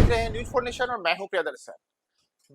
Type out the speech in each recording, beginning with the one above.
देख रहे हैं न्यूज फॉर नेशन और मैं हूं प्रियदर्शन।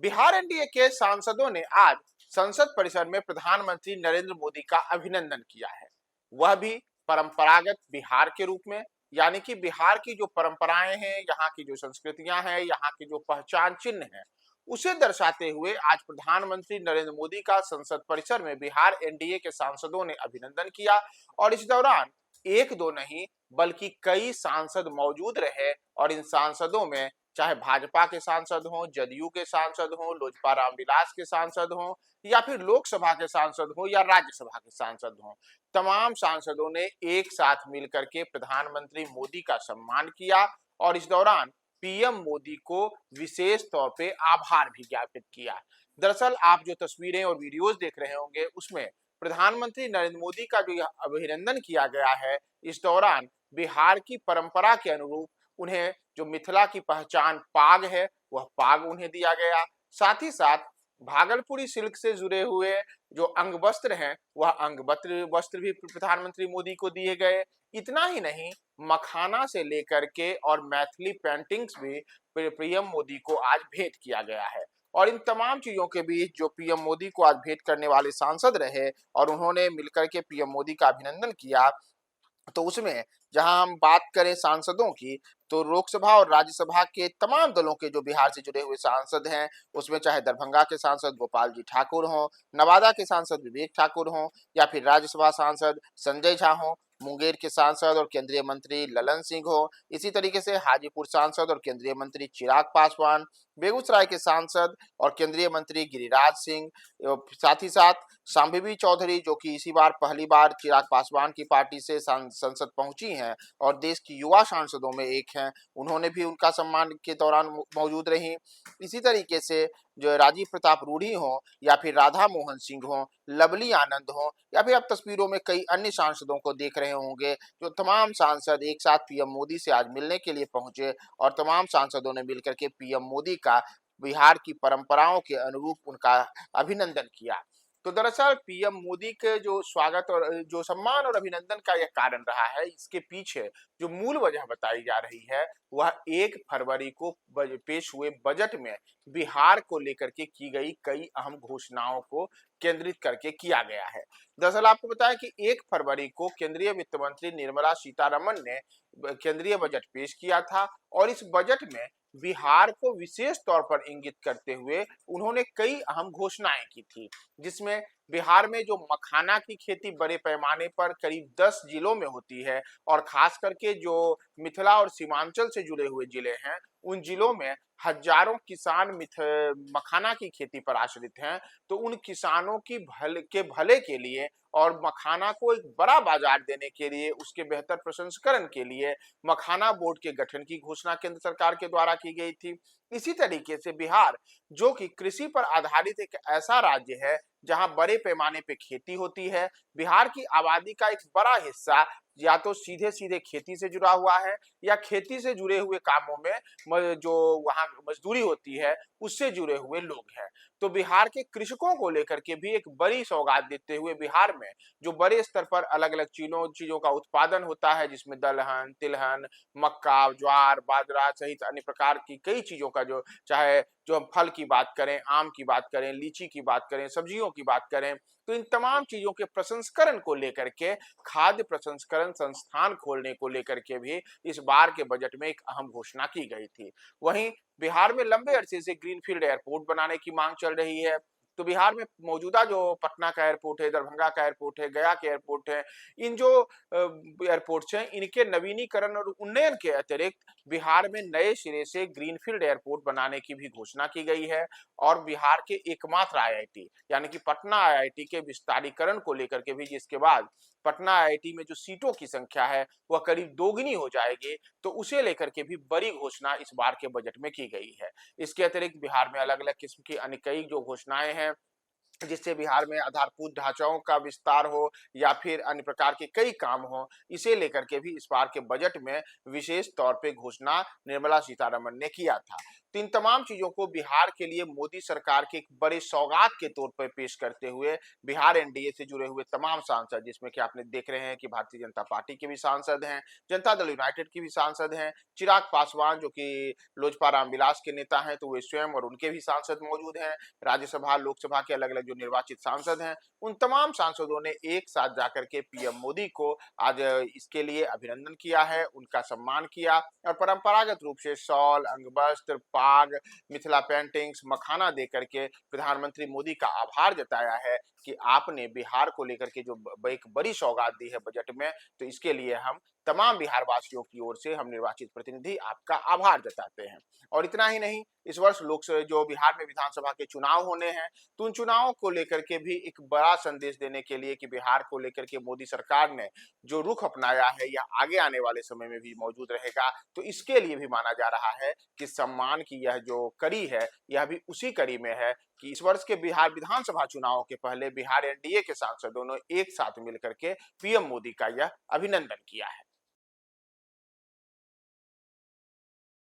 बिहार एनडीए के सांसदों ने आज संसद परिसर में प्रधानमंत्री नरेंद्र मोदी का अभिनंदन किया है, वह भी परंपरागत बिहार के रूप में। यानी कि बिहार की जो परंपराएं हैं, यहाँ की जो संस्कृतियां हैं, यहाँ की जो पहचान चिन्ह है, उसे दर्शाते हुए आज प्रधानमंत्री नरेंद्र मोदी का संसद परिसर में बिहार एनडीए के सांसदों ने अभिनंदन किया। और इस दौरान एक दो नहीं बल्कि कई सांसद मौजूद रहे और इन सांसदों में चाहे भाजपा के सांसद हों, जदयू के सांसद हों, लोजपा रामविलास के सांसद हों, या फिर लोकसभा के सांसद हों या राज्यसभा के सांसद हों, तमाम सांसदों ने एक साथ मिलकर के प्रधानमंत्री मोदी का सम्मान किया और इस दौरान पीएम मोदी को विशेष तौर पे आभार भी ज्ञापित किया। दरअसल आप जो तस्वीरें और वीडियोस देख रहे होंगे उसमें प्रधानमंत्री नरेंद्र मोदी का जो यह अभिनंदन किया गया है, इस दौरान बिहार की परंपरा के अनुरूप उन्हें जो मिथिला की पहचान पाग है, वह पाग उन्हें दिया गया। साथ ही साथ भागलपुरी सिल्क से जुड़े हुए जो अंग वस्त्र हैं, वह अंग वस्त्र भी प्रधानमंत्री मोदी को दिए गए। इतना ही नहीं, मखाना से लेकर के और मैथिली पेंटिंग्स भी पीएम मोदी को आज भेंट किया गया है। और इन तमाम चीजों के बीच जो पीएम मोदी को आज भेंट करने वाले सांसद रहे और उन्होंने मिलकर के पीएम मोदी का अभिनंदन किया, तो उसमें जहां हम बात करें सांसदों की, तो लोकसभा और राज्यसभा के तमाम दलों के जो बिहार से जुड़े हुए सांसद हैं, उसमें चाहे दरभंगा के सांसद गोपाल जी ठाकुर हों, नवादा के सांसद विवेक ठाकुर हों, या फिर राज्यसभा सांसद संजय झा हों, मुंगेर के सांसद और केंद्रीय मंत्री ललन सिंह हो, इसी तरीके से हाजीपुर सांसद और केंद्रीय मंत्री चिराग पासवान, बेगूसराय के सांसद और केंद्रीय मंत्री गिरिराज सिंह, साथ ही साथ शांभवी चौधरी जो कि इसी बार पहली बार चिराग पासवान की पार्टी से संसद पहुंची हैं और देश की युवा सांसदों में एक हैं, उन्होंने भी उनका सम्मान के दौरान मौजूद रही। इसी तरीके से जो राजीव प्रताप रूढ़ी हो या फिर राधा मोहन सिंह हो, लवली आनंद हो, या फिर आप तस्वीरों में कई अन्य सांसदों को देख रहे होंगे, जो तमाम सांसद एक साथ पीएम मोदी से आज मिलने के लिए पहुंचे और तमाम सांसदों ने मिलकर के पीएम मोदी का बिहार की परंपराओं के अनुरूप उनका अभिनंदन किया। तो दरअसल पीएम मोदी के जो स्वागत और जो सम्मान और अभिनंदन का यह कारण रहा है, इसके पीछे जो मूल वजह बताई जा रही है, वह 1 फरवरी को पेश हुए बजट में बिहार को लेकर के की गई कई अहम घोषणाओं को केंद्रित करके किया गया है। दरअसल आपको बताया कि 1 फरवरी को केंद्रीय वित्त मंत्री निर्मला सीतारमण ने केंद्रीय बजट पेश किया था और इस बजट में बिहार को विशेष तौर पर इंगित करते हुए उन्होंने कई अहम घोषणाएं की थी, जिसमें बिहार में जो मखाना की खेती बड़े पैमाने पर करीब 10 जिलों में होती है और खास करके जो मिथिला और सीमांचल से जुड़े हुए जिले हैं, उन जिलों में हजारों किसान मखाना की खेती पर आश्रित हैं। तो उन किसानों की भले के लिए और मखाना को एक बड़ा बाजार देने के लिए, उसके बेहतर प्रसंस्करण के लिए मखाना बोर्ड के गठन की घोषणा केंद्र सरकार के द्वारा की गई थी। इसी तरीके से बिहार जो कि कृषि पर आधारित एक ऐसा राज्य है जहां बड़े पैमाने पे खेती होती है, बिहार की आबादी का एक बड़ा हिस्सा या तो सीधे सीधे खेती से जुड़ा हुआ है या खेती से जुड़े हुए कामों में जो वहां मजदूरी होती है उससे जुड़े हुए लोग हैं। तो बिहार के कृषकों को लेकर के भी एक बड़ी सौगात देते हुए बिहार में जो बड़े स्तर पर अलग अलग चीजों का उत्पादन होता है, जिसमें दलहन, तिलहन, मक्का, ज्वार, बाजरा सहित अन्य प्रकार की कई चीजों का चाहे जो हम फल की बात करें, आम की बात करें, लीची की बात करें, सब्जियों की बात करें, तो इन तमाम चीजों के प्रसंस्करण को लेकर के खाद्य प्रसंस्करण संस्थान खोलने को लेकर के भी इस बार के बजट में एक अहम घोषणा की गई थी। वहीं बिहार में लंबे अरसे से ग्रीनफील्ड एयरपोर्ट बनाने की मांग चल रही है। तो बिहार में मौजूदा जो पटना का एयरपोर्ट है, दरभंगा का एयरपोर्ट है, गया के एयरपोर्ट है, इन जो एयरपोर्ट्स हैं, इनके नवीनीकरण और उन्नयन के अतिरिक्त बिहार में नए सिरे से ग्रीनफील्ड एयरपोर्ट बनाने की भी घोषणा की गई है। और बिहार के एकमात्र आईआईटी यानी कि पटना आईआईटी के विस्तारीकरण को लेकर के भी, जिसके बाद पटना आईआईटी में जो सीटों की संख्या है वह करीब दोगुनी हो जाएगी, तो उसे लेकर के भी बड़ी घोषणा इस बार के बजट में की गई है। इसके अतिरिक्त बिहार में अलग अलग किस्म की अन्य कई जो घोषणाएं हैं, जिससे बिहार में आधारभूत ढांचाओं का विस्तार हो या फिर अन्य प्रकार के कई काम हो, इसे लेकर के भी इस बार के बजट में विशेष तौर पे घोषणा निर्मला सीतारमण ने किया था। तो इन तमाम चीजों को बिहार के लिए मोदी सरकार के एक बड़े सौगात के तौर पर पेश करते हुए बिहार एनडीए से जुड़े हुए तमाम सांसद, जिसमें कि आपने देख रहे हैं कि भारतीय जनता पार्टी के भी सांसद हैं, जनता दल यूनाइटेड की भी सांसद हैं, चिराग पासवान जो कि लोजपा रामविलास के नेता हैं तो वे स्वयं और उनके भी सांसद मौजूद हैं, राज्यसभा लोकसभा के अलग अलग जो निर्वाचित सांसद हैं, उन तमाम सांसदों ने एक साथ जाकर के पीएम मोदी को आज इसके लिए अभिनंदन किया है, उनका सम्मान किया और परंपरागत रूप से शॉल, अंगवस्त्र, पाग, मिथिला पेंटिंग्स, मखाना दे करके प्रधानमंत्री मोदी का आभार जताया है कि आपने बिहार को लेकर के जो एक बड़ी सौगात दी है बजट में, तो इसके लिए हम तमाम बिहार वासियों की ओर से हम निर्वाचित प्रतिनिधि आपका आभार जताते हैं। और इतना ही नहीं, इस वर्ष लोकसभा जो बिहार में विधानसभा के चुनाव होने हैं, तो उन चुनावों को लेकर के भी एक बड़ा संदेश देने के लिए कि बिहार को लेकर के मोदी सरकार ने जो रुख अपनाया है या आगे आने वाले समय में भी मौजूद रहेगा, तो इसके लिए भी माना जा रहा है कि सम्मान की यह जो कड़ी है, यह भी उसी कड़ी में है कि इस वर्ष के बिहार विधानसभा चुनावों के पहले बिहार एनडीए के सांसदों ने एक साथ मिलकर के पीएम मोदी का यह अभिनंदन किया है।